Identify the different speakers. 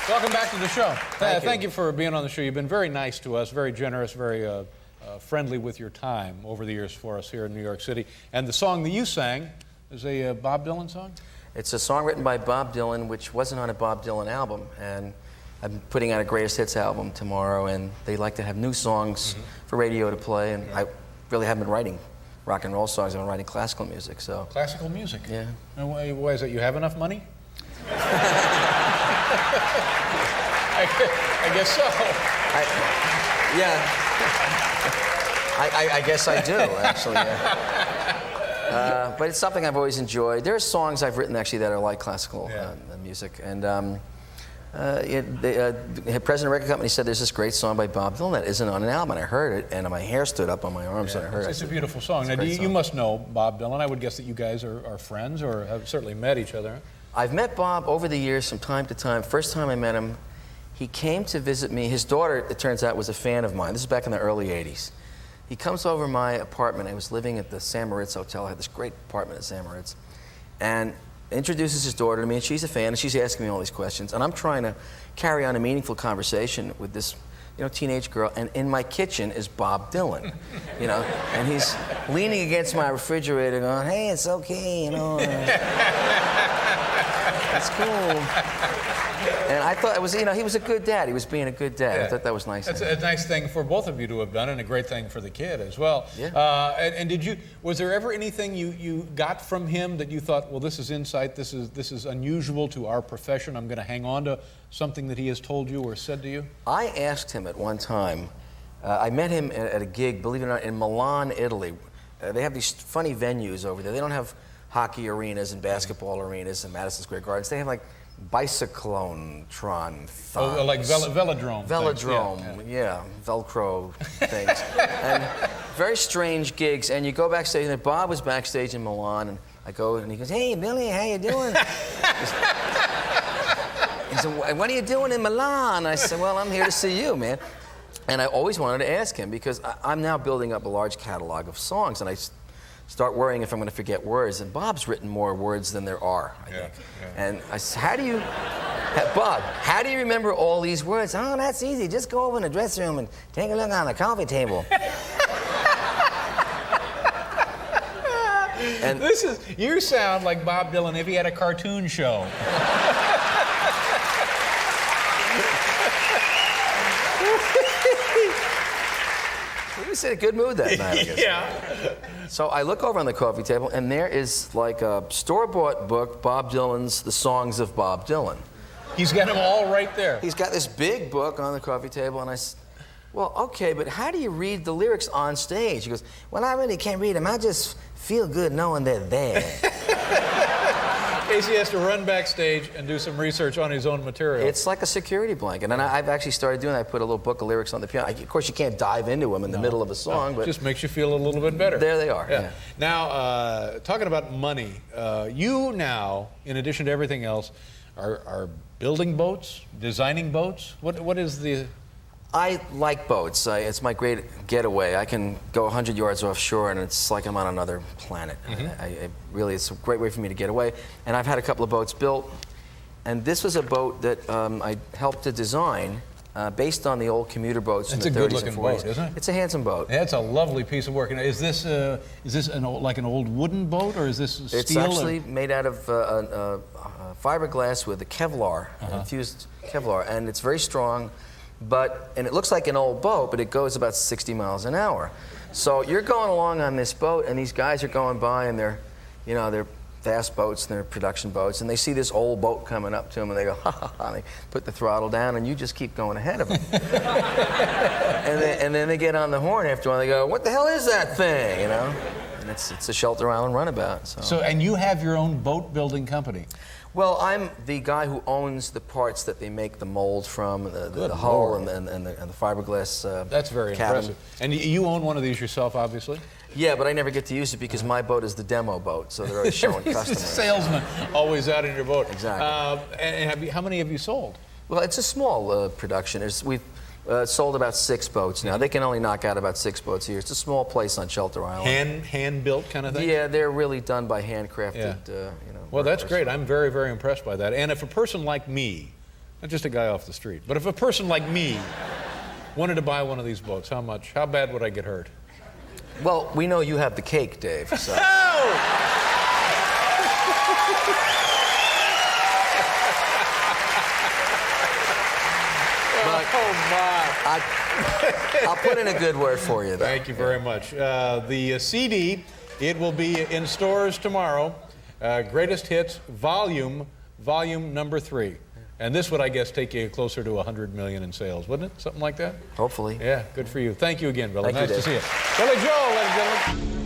Speaker 1: Welcome back to the show.
Speaker 2: Thank
Speaker 1: you for being on the show. You've been very nice to us, very generous, very friendly with your time over the years for us here in New York City. And the song that you sang is a Bob Dylan song?
Speaker 2: It's a song written by Bob Dylan, which wasn't on a Bob Dylan album. And I'm putting out a greatest hits album tomorrow, and they like to have new songs for radio to play. And I really haven't been writing rock and roll songs. I've been writing classical music. So
Speaker 1: classical music?
Speaker 2: Yeah.
Speaker 1: And why is it? You have enough money? I guess so.
Speaker 2: I guess I do, actually. Yeah. But it's something I've always enjoyed. There are songs I've written, actually, that are like classical music. And the president of the record company said there's this great song by Bob Dylan that isn't on an album. And I heard it, and my hair stood up on my arms when I heard it.
Speaker 1: It's a beautiful song. Now, you must know Bob Dylan. I would guess that you guys are friends or have certainly met each other.
Speaker 2: I've met Bob over the years from time to time. First time I met him, he came to visit me. His daughter, it turns out, was a fan of mine. This is back in the early 80s. He comes over my apartment. I was living at the San Moritz Hotel. I had this great apartment at San Moritz. And introduces his daughter to me, and she's a fan, and she's asking me all these questions. And I'm trying to carry on a meaningful conversation with this teenage girl, and in my kitchen is Bob Dylan, and he's leaning against my refrigerator going, hey, it's okay, That's cool. And I thought it was, he was a good dad. He was being a good dad. Yeah. I thought that was nice.
Speaker 1: That's a nice thing for both of you to have done, and a great thing for the kid as well.
Speaker 2: Yeah.
Speaker 1: And was there ever anything you got from him that you thought, well, this is insight, this is unusual to our profession, I'm going to hang on to something that he has told you or said to you?
Speaker 2: I asked him at one time, I met him at a gig, believe it or not, in Milan, Italy. They have these funny venues over there. They don't have hockey arenas and basketball arenas and Madison Square Gardens. They have like bicyclone-tron things.
Speaker 1: Oh, like velodrome.
Speaker 2: Velodrome, yeah, Velcro things. And very strange gigs. And you go backstage, and Bob was backstage in Milan, and I go, and he goes, hey, Billy, how you doing? He said, what are you doing in Milan? I said, well, I'm here to see you, man. And I always wanted to ask him, because I'm now building up a large catalog of songs, and I start worrying if I'm going to forget words. And Bob's written more words than there are, I think. Yeah. And I said, Bob, how do you remember all these words? Oh, that's easy. Just go over in the dressing room and take a look on the coffee table.
Speaker 1: And you sound like Bob Dylan if he had a cartoon show.
Speaker 2: He was in a good mood that night, I guess.
Speaker 1: Yeah.
Speaker 2: So I look over on the coffee table, and there is like a store-bought book, Bob Dylan's The Songs of Bob Dylan.
Speaker 1: He's got them all right there.
Speaker 2: He's got this big book on the coffee table, and I said, well, okay, but how do you read the lyrics on stage? He goes, well, I really can't read them. I just feel good knowing they're there.
Speaker 1: Casey has to run backstage and do some research on his own material.
Speaker 2: It's like a security blanket, and I've actually started doing that. I put a little book of lyrics on the piano. Of course, you can't dive into them in the middle of a song, but...
Speaker 1: It just makes you feel a little bit better.
Speaker 2: There they are, yeah.
Speaker 1: Now, talking about money, you now, in addition to everything else, are building boats, designing boats? What is the...
Speaker 2: I like boats. It's my great getaway. I can go 100 yards offshore, and it's like I'm on another planet. Really, it's a great way for me to get away. And I've had a couple of boats built, and this was a boat that I helped to design based on the old commuter boats from the 30s and 40s.
Speaker 1: It's a good-looking boat, isn't it?
Speaker 2: It's a handsome boat.
Speaker 1: Yeah, it's a lovely piece of work. Is this like an old wooden boat, or is this steel?
Speaker 2: It's actually made out of fiberglass with a Kevlar, infused Kevlar, and it's very strong. And it looks like an old boat, but it goes about 60 miles an hour. So you're going along on this boat, and these guys are going by, and they're fast boats, and they're production boats, and they see this old boat coming up to them, and they go, ha, ha, ha, and they put the throttle down, and you just keep going ahead of them. and then they get on the horn after a while, they go, what the hell is that thing, And it's a Shelter Island runabout.
Speaker 1: And you have your own boat building company?
Speaker 2: Well, I'm the guy who owns the parts that they make the mold from, the hull and the fiberglass
Speaker 1: That's very impressive. And you own one of these yourself, obviously?
Speaker 2: Yeah, but I never get to use it because my boat is the demo boat, so they're always showing customers.
Speaker 1: Salesman always out in your boat.
Speaker 2: Exactly.
Speaker 1: And how many have you sold?
Speaker 2: Well, it's a small production. We've sold about 6 boats now. They can only knock out about 6 boats a year. It's a small place on Shelter Island.
Speaker 1: Hand-built kind of thing?
Speaker 2: Yeah, they're really done by handcrafted,
Speaker 1: Well, that's great. I'm very, very impressed by that. And if a person like me Not just a guy off the street. But if a person like me wanted to buy one of these books, how bad would I get hurt?
Speaker 2: Well, we know you have the cake, Dave, so. I'll put in a good word for you, though.
Speaker 1: Thank you very much. The CD, it will be in stores tomorrow. Greatest Hits, volume number 3. And this would, I guess, take you closer to 100 million in sales, wouldn't it? Something like that?
Speaker 2: Hopefully.
Speaker 1: Yeah, good for you. Thank you again, Billy.
Speaker 2: Thank you,
Speaker 1: Nice to
Speaker 2: Dave.
Speaker 1: see you. Billy Joel, ladies and gentlemen.